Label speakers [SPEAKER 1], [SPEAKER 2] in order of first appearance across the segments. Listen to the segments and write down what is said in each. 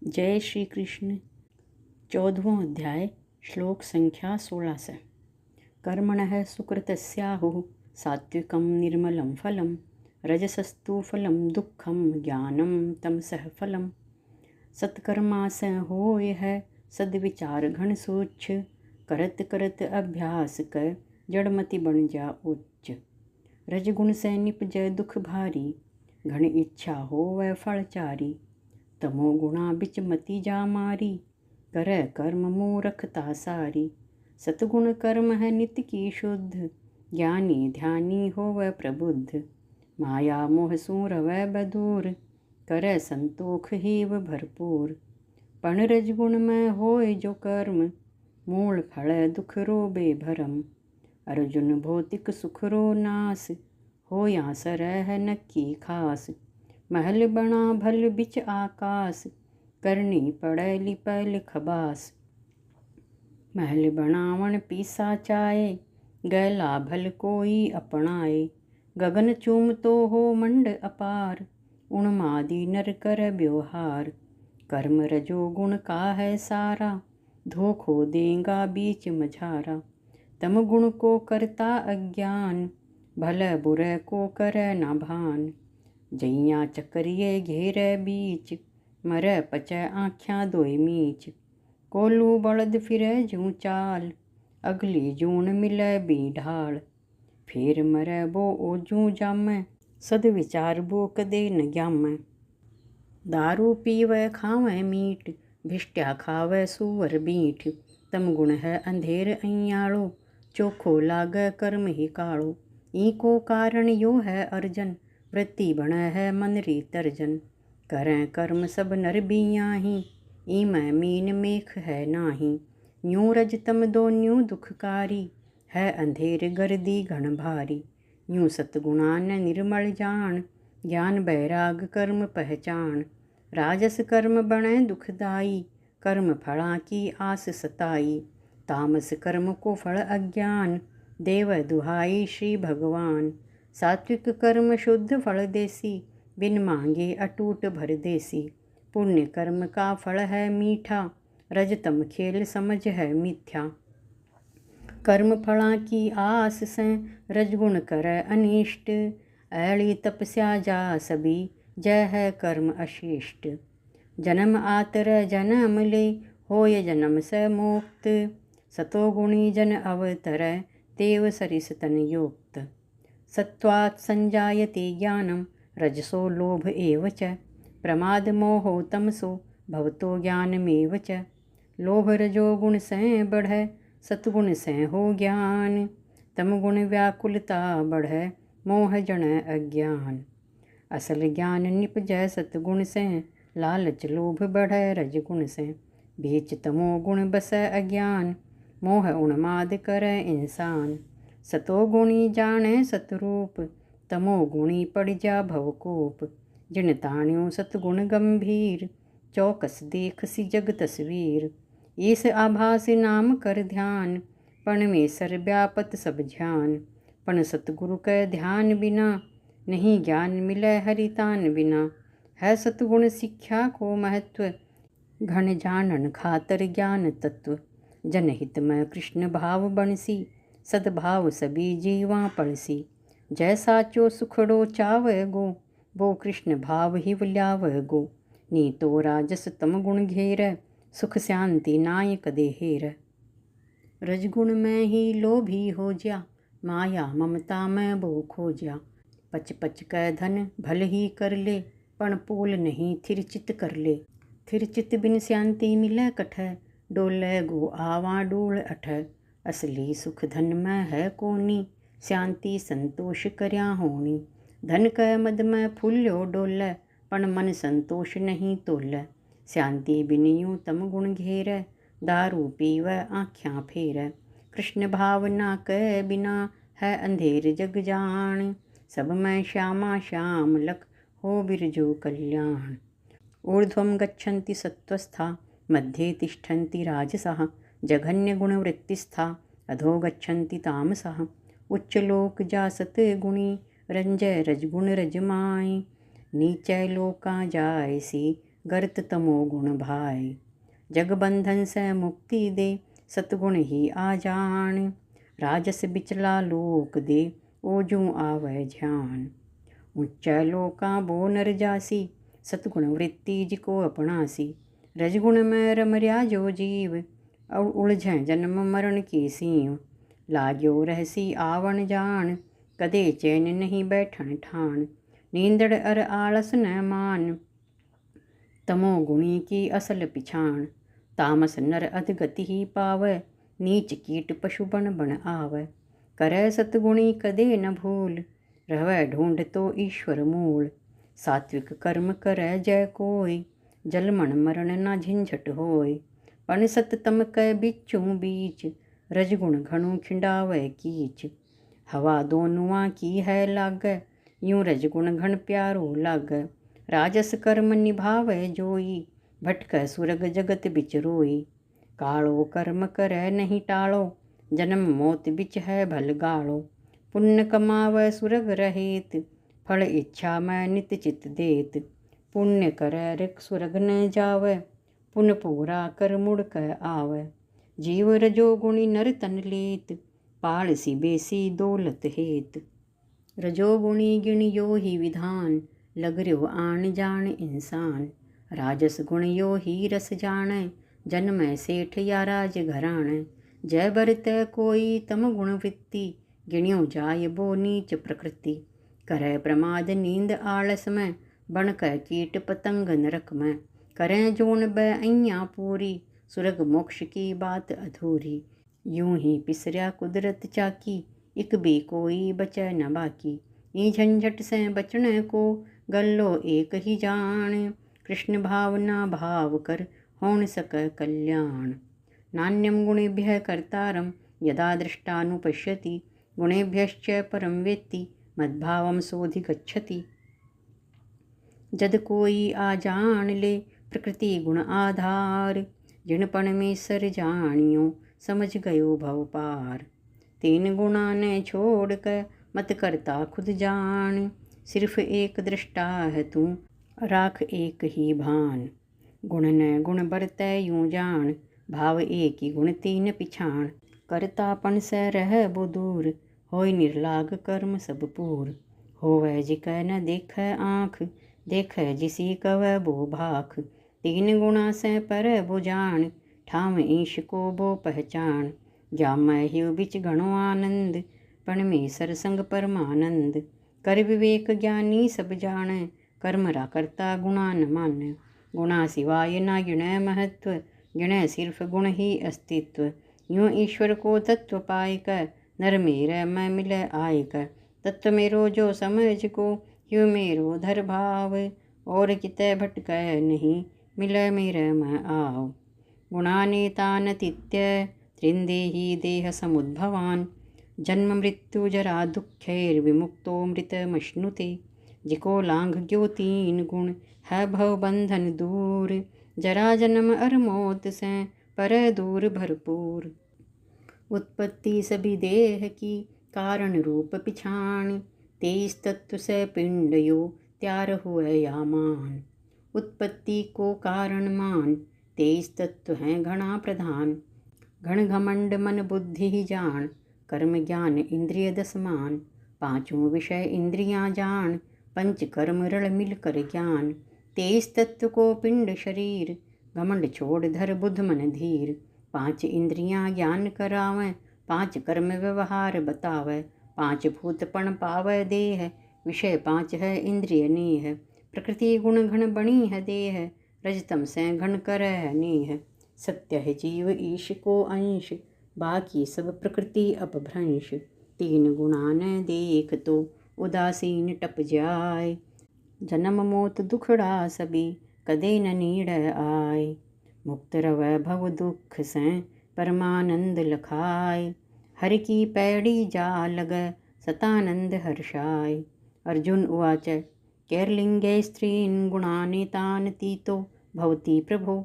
[SPEAKER 1] जय श्री कृष्ण। 14वां अध्याय श्लोक संख्या 16 से। कर्मणः सुकृतस्याहुः सात्विकं निर्मलं फलं रजसस्तु फलं दुःखं ज्ञानं तमसः फलं। सत्कर्मा स होय है सद्विचार घन सोच करत करत अभ्यास कर जड़मति बन जा उच्च। रजगुण से निपजय दुख भारी घन इच्छा हो वह फलचारी। तमो गुणा बिच मति जा मारी करे कर्म मूरखता सारी। सतगुण कर्म है नित्य की शुद्ध ज्ञानी ध्यानी हो वह प्रबुद्ध। माया मोह सूर वह बदूर करे संतोख ही व भरपूर। पण रजगुण में होय जो कर्म मूल फल दुख रो बेभरम। अर्जुन भौतिक सुख रो नास हो या सरह नक्की खास। महल बना भल बिच आकाश करनी पड़े लिपल खबास। महल बनावण पीसा चाहे गैला भल कोई अपनाए। गगन चूम तो हो मंड अपार उन्मादी नर कर व्यवहार। कर्म रजो गुण का है सारा धोखो देगा बीच मझारा। तम गुण को करता अज्ञान भले बुरे को करे न भान। जइया चकरिए घेरे बीच मरे पचै आँख्याँ दोय मीच। कोलू बलद फिरे जूँ चाल अगली जून मिले बी ढाल। फिर मरे बो ओजू जामै सद विचार बो कदे न ग्यामै। दारू पीवै खावै मीठ भिष्ट्या खावै सुवर बीठ। तम गुण है अंधेर अइयाळो चोखो लागै कर्म ही काळो। ईको कारण यो है अर्जन वृत्ति बण है मन री तर्जन। करें कर्म सब नर बियाही ई मैं मीन मेख है नाही। यूं रज तम दो न्यू दुखकारी है अंधेर गर्दी घन भारी। यूं सतगुणा न निर्मल जान ज्ञान बैराग कर्म पहचान। राजस कर्म बणे दुखदाई कर्म फला की आस सताई। तामस कर्म को फल अज्ञान देव दुहाई श्री भगवान। सात्विक कर्म शुद्ध फल देसी बिन मांगे अटूट भर देसी। पुण्य कर्म का फल है मीठा रजतम खेल समझ है मिथ्या। कर्म फला की आस से रजगुण करे अनिष्ट ऐली तपस्या जा सभी जय है कर्म अशिष्ट। जन्म आतर जन्म ले होय जन्म से मुक्त सतोगुणी जन अवतर तेव सरिस तन योक्त। सत्वात् संजायते ज्ञानं रजसो लोभ एव च प्रमाद मोहो तमसो भवतो ज्ञानमेव च। लोभ रजो गुण से बढ़ै सतगुण से हो ज्ञान। तम गुण व्याकुलता बढ़ै मोह जन अज्ञान। असल ज्ञान निपजै सतगुण से लालच लोभ बढ़ै रजगुण से। बीच तमो गुण बसै अज्ञान मोह उन्माद करे इंसान। सतो गुणी जाने सतरूप तमो गुणी पड़ जा भवकूप। जिन ताण्यो सतगुण गंभीर चौकस देख सी जग तस्वीर। ईस आभास नाम कर ध्यान पण में सर व्यापत सब ध्यान। पण सतगुरु कै ध्यान बिना नहीं ज्ञान मिलै हरितान बिना। है सतगुण शिक्षा को महत्व घन जानन खातर ज्ञान तत्व। जनहित में कृष्ण भाव बणसी सद्भाव सभी जीवा पड़सी। जैसा चो सुखड़ो चावै गो वो कृष्ण भाव ही ल्यावै गो। नीतो राजस तम गुण घेर सुख शांति नाय कदे हेर। रजगुण में ही लोभी हो जा माया ममता में बो खो जा। पच पच कै धन भल ही कर ले पण पोल नहीं थिर चित कर ले। थिर चित बिन शांति मिलै कठ डोलै गो आवा डोल अठ। असली सुख धन में है कोनी शांति संतोष करया होनी। धन कै मद में फूल्यो डोलै पण मन संतोष नहीं तोलै। शांति बिन यूं तम गुण घेर दारू पीवै आँख्याँ फेर। कृष्ण भाव ना कै बिना है अंधेर जग जान। सब में श्यामा श्याम लख हो बिरजो कल्याण। ऊर्ध्वं गच्छन्ति सत्त्वस्था मध्ये तिष्ठन्ति राजसः। जघन्य गुणवृत्तिस्था अधो गच्छन्ति तामसः। उच्च लोक जा सतगुणी रंजय रजगुण रजमाय। नीचै लोका जायसी गर्त तमो गुण भाय। जग बंधन से मुक्ति दे सतगुण ही आ जान। राजस बिचला लोक दे ओजू आवे ध्यान। ऊंचा लोका बो नर जासी सतगुण वृत्ति जिको अपनासी। रजगुण में रमर्या जो जीव उलझे जन्म मरण की सीव। लाग्यो रहसी आवण जान कदे चैन नहीं बैठन ठान। नींदड़ अर आलस न मान तमो गुणी की असल पिछाण। तामस नर अधगति ही पावै नीच कीट पशु बन बन आवै। करै सतगुणी कदे न भूल रहवै ढूंढ तो ईश्वर मूल। सात्विक कर्म करै जय कोय जलमण मरण न झंझट होय। पण सत तम कै बिचूं बीच रजगुण घणु खिंडावै कीच। हवा दोनुआ की है लागै यूं रजगुण घण प्यारो लागै। राजस कर्म निभावै जोई भटकै सुरग जगत बिच रोई। कालो कर्म करै नहीं टालो जन्म मौत बिच है भल गालो। पुण्य कमावै सुरग रहेत फल इच्छा मैं नित चित देत। पुण्य करै रिक सुरग न जावै पुन पूरा कर मुड़ कै आवै। जीव रजो गुणी नर तन लेत पालसी बेसी दौलत हेत। रजोगुणी गिण यो ही विधान लगर्यो आन जान इंसान। राजस गुण यो ही रस जानै जन्मै सेठ या राज घरानै। जय बरतै कोई तम गुण वृत्ति गिण्यो जाय बो नीच प्रकृति। करै प्रमाद नींद आलस में बनकै कीट पतंग नरक में। करें जोन बै अइयाँ पूरी सुरग मोक्ष की बात अधूरी। यूं ही पिसर्या कुदरत चाकी इक भी कोई बचै न बाकी। ई झंझट से बचने को गल्लो एक ही जान। कृष्ण भावना भाव कर होन सकै कल्याण। नान्यं गुणेभ्यः कर्तारं यदा दृष्टानुपश्यति। गुणेभ्यश्च परं वेत्ति मद्भावं सोऽधिगच्छति। जद कोई आ जान ले प्रकृति गुण आधार। जिणपण में सर जानियो समझ गयो भव पार। तीन गुणा ने छोड़ कर मत करता खुद जान। सिर्फ एक दृष्टा है तू राख एक ही भान। गुण न गुण बरतै यूं जान भाव एक ही गुण तीन पिछाण। करतापन से रह बो दूर होय निर्लाग कर्म सब पूर। होवै जिकै न देखै आँख देखै जिसी कवै बो भाख। तीन गुणा से पर बो जान ठाम ईश को बो पहचान। जामै हिव बिच घणो आनंद पण में सरसंग परमानंद। कर विवेक ज्ञानी सब जानै कर्म रा करता गुणा न मानै। गुणा सिवाय ना गिणै महत्व गिणै सिर्फ गुण ही अस्तित्व। यूं ईश्वर को तत्व पाय कर नर मेरे मैं मिलै आय कर। तत्व मेरो जो समझ को ह्यो मेरो धर भाव। और कितै भटकै नहीं मिलै मेरे मैं आव। गुणाने तान तित्य त्रिंदेही देह समुद्भवान। जन्म मृत्यु जरा दुःखैर्विमुक्तो मृतमश्नुते। जिको लांघ गयो तीन गुण है भव बंधन दूर। जरा जन्म अर मौत से पर दूर भरपूर। उत्पत्ति सभी देह की कारण रूप पिछाण। 23 तत्व से पिंड यो त्यार हुए या मान। उत्पत्ति को कारण मान 23 तत्व हैं घना प्रधान। घण घमंड मन बुद्धि ही जान कर्म ज्ञान इंद्रिय दसमान। पांचों विषय इंद्रियां जान पंच कर्म रण मिल कर ज्ञान। 23 तत्व को पिंड शरीर घमंड छोड़ धर बुध मन धीर। 5 इंद्रियां ज्ञान करावें 5 कर्म व्यवहार बतावें। 5 भूत पण पावै देह विषय 5 है इंद्रिय नेह। प्रकृति गुण घण बणी है देह रजतम से घन कर है नेह। सत्य है जीव ईश को अंश बाकी सब प्रकृति अपभ्रंश। 3 गुणा न देख तो उदासीन टप जाय। जन्म मौत दुखड़ा सभी कदे न नीड़ आय। मुक्त रवै भव दुख से परमानंद लखाय। हर की पैड़ी जा लग सतानंद हर्षाय। अर्जुन उवाच कैर्लिंगे स्त्रीन् गुणानेतान् तीतो भवति प्रभो।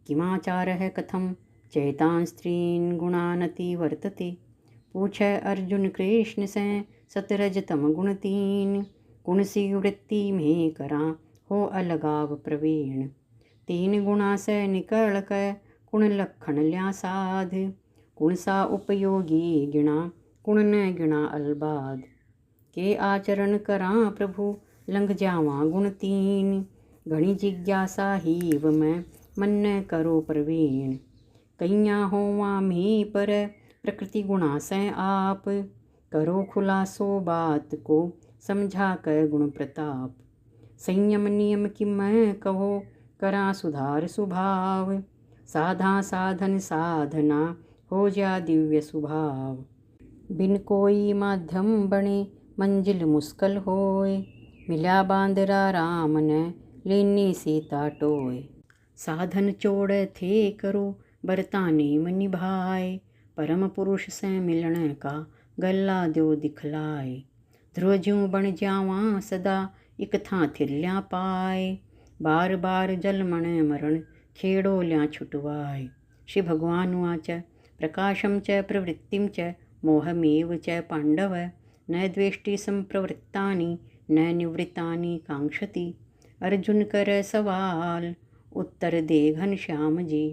[SPEAKER 1] किमाचारः कथं चैतां स्त्रीन् गुणानति वर्तते। पूछे अर्जुन कृष्ण से सतरजतम गुण 3। गुण सी वृत्ति में करा हो अलगाव प्रवीण। तीन गुणा से निकल कै कुण लखण ल्या साध। कुण सा उपयोगी गिणा कुण न गिणा अलबाद। के आचरण करां प्रभु लंघ जावां गुण तीन। घणी जिज्ञासा हीव मैं मन न करो प्रवीण। कईयां होवां मी पर प्रकृति गुणा से आप। करो खुलासो बात को समझा कर गुण प्रताप। संयम नियम की मैं कहो करा सुधार स्वभाव। साधा साधन साधना हो जा दिव्य स्वभाव। बिन कोई माध्यम बने मंजिल मुश्किल होए। मिला बांदरा राम ने लेने सीता टोए। साधन चोड़ थे करो बरताने मन निभाए। परम पुरुष से मिलने का गल्ला दो दिखलाए। ध्रुव ज्यों बन जावां सदा इक थां थिरल्या पाए। बार बार जलमण मरण खेड़ो ल्या छुटवाए। श्री भगवान वाच प्रकाशम च प्रवृत्तिम च मोहमेव च पांडव। न द्वेष्टि संप्रवृत्तानि न निवृत्तानि कांक्षति। अर्जुन कर सवाल उत्तर दे घनश्याम जी।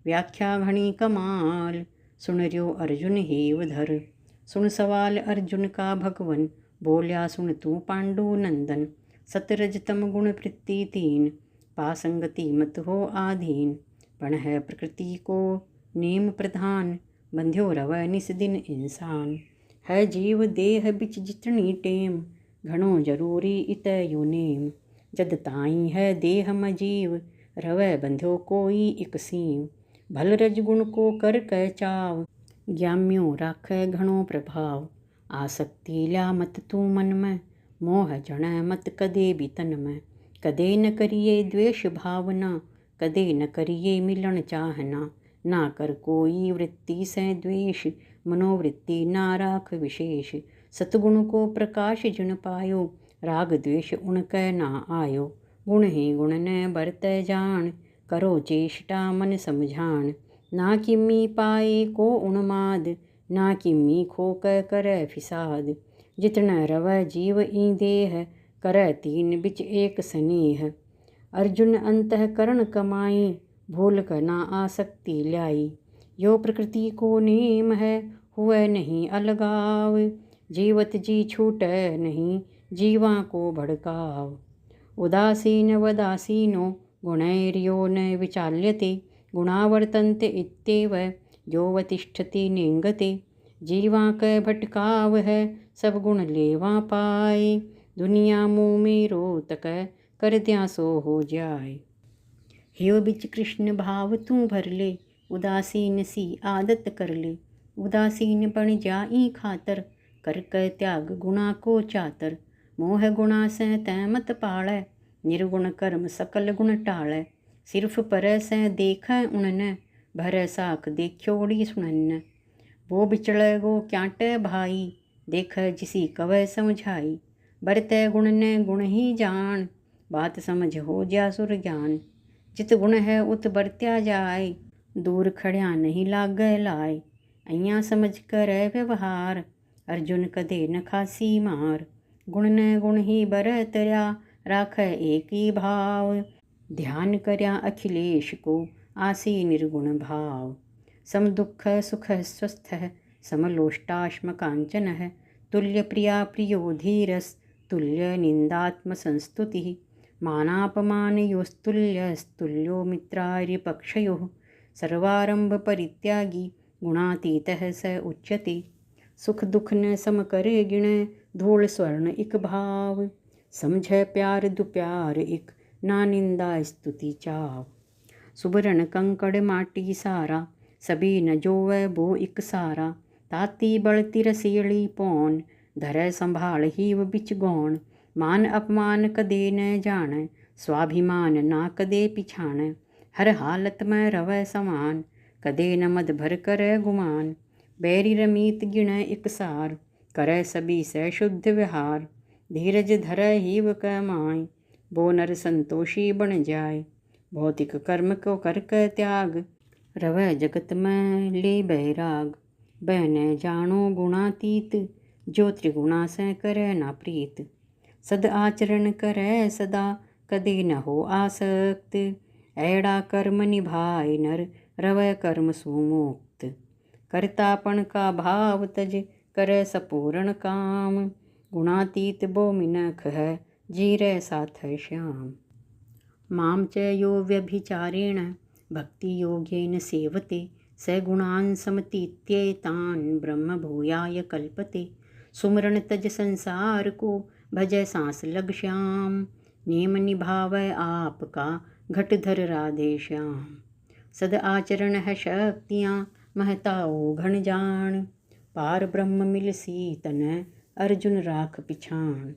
[SPEAKER 1] व्याख्या घनी कमाल सुन रियो अर्जुन हेव धर। सुन सवाल अर्जुन का भगवन बोल्या सुन तू पांडु नंदन। सतरज तम गुण वृत्ति तीन पासंगति मत हो आधीन। पण है प्रकृति को नेम प्रधान बंध्यो रव निस दिन इंसान। है जीव देह बिच जितनी टेम घणो जरूरी इत यू नेम। जद ताई है देह म जीव रवै बंध्यो कोई इक सीम। भल रज गुण को कर कै चाव ज्ञाम्यो राखै घणो प्रभाव। आसक्ति ल्या मत तू मन में मोह जणै मत कदे भी तन में। कदे न करिए द्वेष भावना कदे न करिए मिलन चाहना। ना कर कोई वृत्ति से द्वेष मनोवृत्ति ना राख विशेष। सतगुण को प्रकाश जिन पायो राग द्वेष उनकै ना आयो। गुण ही गुण न बरतै जान करो चेष्टा मन समझान। ना किम्मी पाए को उन्माद ना किम्मी खोकै करै फिसाद। जितने रवै जीव ई देह करै तीन बिच एक स्नेह। अर्जुन अंतःकरण कमाई भूल कर ना आसक्ति ल्याई। यो प्रकृति को नेम है हुए नहीं अलगाव। जीवत जी छूटै नहीं जीवा को भड़काव। उदासीन वदासीनो गुणैर्यो न विचाल्यते। गुणावर्तन्ते इत्येव योऽवतिष्ठति नेङ्गते। जीवा कै भटकाव है सब गुण लेवा पाए। दुनिया मुँह में रोतक कर द्या सो हो जाए। हेव बिच कृष्ण भाव तू भर ले उदासीन सी आदत कर ले। उदासीन बन जाई खातर कर कै त्याग गुणा को चातर। मोह गुणा से तै मत पाड़ै निर्गुण कर्म सकल गुण टाड़ै। सिर्फ परै से देखै उनन भरै साख देखियोड़ी सुनन। वो बिचड़ै गो क्यांटै भाई देखै जिसी कवै समझाई। बरतै गुण ने गुण ही जान बात समझ हो जा सुर ज्ञान। जित गुण है उत बरत्या जाए दूर खड़िया नहीं लागै लाए। अइयां समझ कर व्यवहार अर्जुन कदे न खासी मार। गुण न गुण ही बरतर्या राखै एक ही भाव। ध्यान करया अखिलेश को आसी निर्गुण भाव। सम दुख सुख स्वस्थ समलोष्टाश्म कांचन तुल्य प्रिया प्रियो धीरस तुल्य निंदात्म संस्तुति। मानापमान योस्तुल्यस्तुल्यो मित्रार्यपक्षयो। सर्वारंभ परित्यागी गुणातीतः स उच्यते। सुख दुख न सम करे गिणै धूल स्वर्ण इक भाव। समझै प्यार दुप्यार इक ना निंदा स्तुति चाव। सुबरन कंकड़ माटी सारा सभी न जोवै बो इक सारा। ताती बलती रसीली पौन धरै संभाल हीव बिच गौण। मान अपमान कदे न जानै स्वाभिमान ना कदे पिछाणै। हर हालत में रवै समान कदे न मद भर करै गुमान। बैरी रमीत गिणै इक सार करै सभी से शुद्ध व्यवहार। धीरज धरै हीव कै माय बो नर संतोषी बन जाय। भौतिक कर्म को कर कै त्याग रवै जगत में ले बैराग। बहन जानो गुणातीत जो त्रिगुणा से करे ना प्रीत। सद आचरण करे सदा कदे न हो आसक्त। ऐड़ा कर्म निभाए नर रवै कर्म सुमुक्त। कर्तापन का भाव तज कर सपूर्ण काम। गुणातीत बो मिनख है जीरे साथ श्याम। माम च यो व्यभिचारेण भक्ति योगेन सेवते स गुणान् समतीत्येतान् ब्रह्म भूयाय कल्पते। सुमरण तज संसार को भजय सांस लग श्याम। नेम निभावै आपका घटधर राधे श्याम। सद आचरण है शक्तियाँ महताओ घन जान। पार ब्रह्म मिल सीतन अर्जुन राख पिछाण।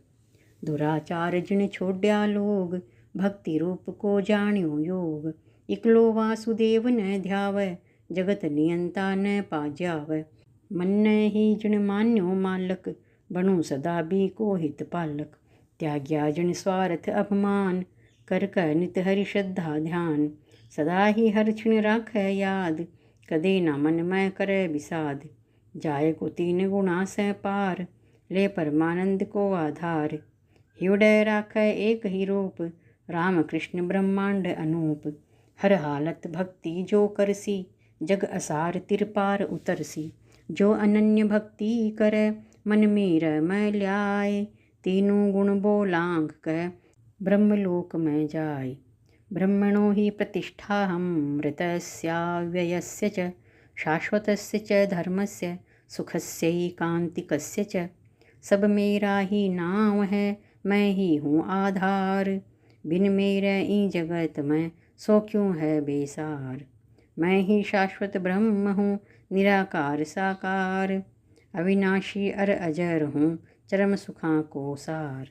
[SPEAKER 1] दुराचार जिन छोड्या लोग भक्ति रूप को जाण्यो योग। इकलो वासुदेव न ध्यावै जगत नियंता न पाज्यावै। मन ही जिन मान्यो मालक बनूं सदा भी को हित पालक। त्याग्या जिन स्वार्थ अपमान कर नित हरि श्रद्धा ध्यान। सदा ही हर क्षण राखै याद कदे न मन मैं करे विषाद। जाय को तीन गुणा से पार ले परमानंद को आधार। हृदय राखै एक ही रूप राम कृष्ण ब्रह्मांड अनूप। हर हालत भक्ति जो करसी जग असार तिर पार उतरसी। जो अनन्य भक्ति करे मन मीर मैं ल्याय। तीनों गुण बोलांग कह ब्रह्मलोक में जाय। ब्रह्मणो हि प्रतिष्ठा हम मृतस्याव्ययस्य च शाश्वतस्य च धर्मस्य सुखस्यैकान्तिकस्य च। सब मेरा ही नाम है मैं ही हूँ आधार। बिन मेरे ई जगत में सो क्यों है बेसार। मैं ही शाश्वत ब्रह्म हूँ निराकार साकार। अविनाशी अर अजर हूँ चरम सुखां को सार।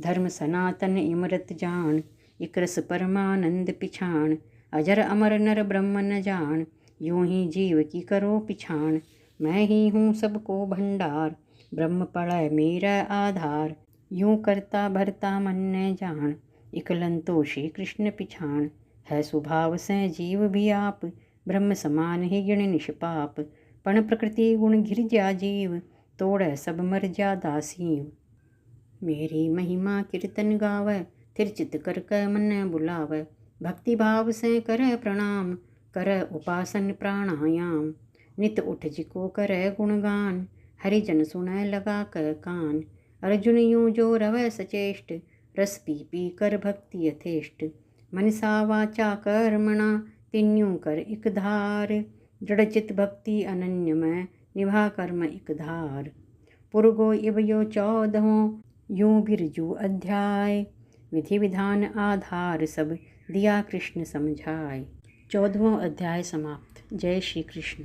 [SPEAKER 1] धर्म सनातन इमरत जान इक रस परमानंद पिछाण। अजर अमर नर ब्रह्म न जान यूं ही जीव की करो पिछाण। मैं ही हूँ सबको भंडार ब्रह्म पड़ै मेरा आधार। यूं करता भरता मन न जान इकलंतोषी कृष्ण पिछाण। है स्वभाव से जीव भी आप ब्रह्म समान ही गिण निष्पाप। पण प्रकृति गुण घिर जा जीव तोड़ै सब मर जा दासीव। मेरी महिमा कीर्तन गावै थिर चित कर कै मन बुलावै। भक्ति भाव से करे प्रणाम कर उपासन प्राणायाम। नित उठ जिको करे गुणगान हरिजन सुनै लगा कै कान। अर्जुन यूं जो रवै सचेष्ट रस पी पी कर भक्ति यथेष्ट। मनसा वाचा कर्मणा तिन्यूं कर इक धार। दृढ़ चित भक्ति अनन्य में निभा कर्म इक धार। पुरगो इव यो 14वां यूं बिरजू अध्याय। विधि विधान आधार सब दिया कृष्ण समझाए। 14वां अध्याय समाप्त। जय श्री कृष्ण।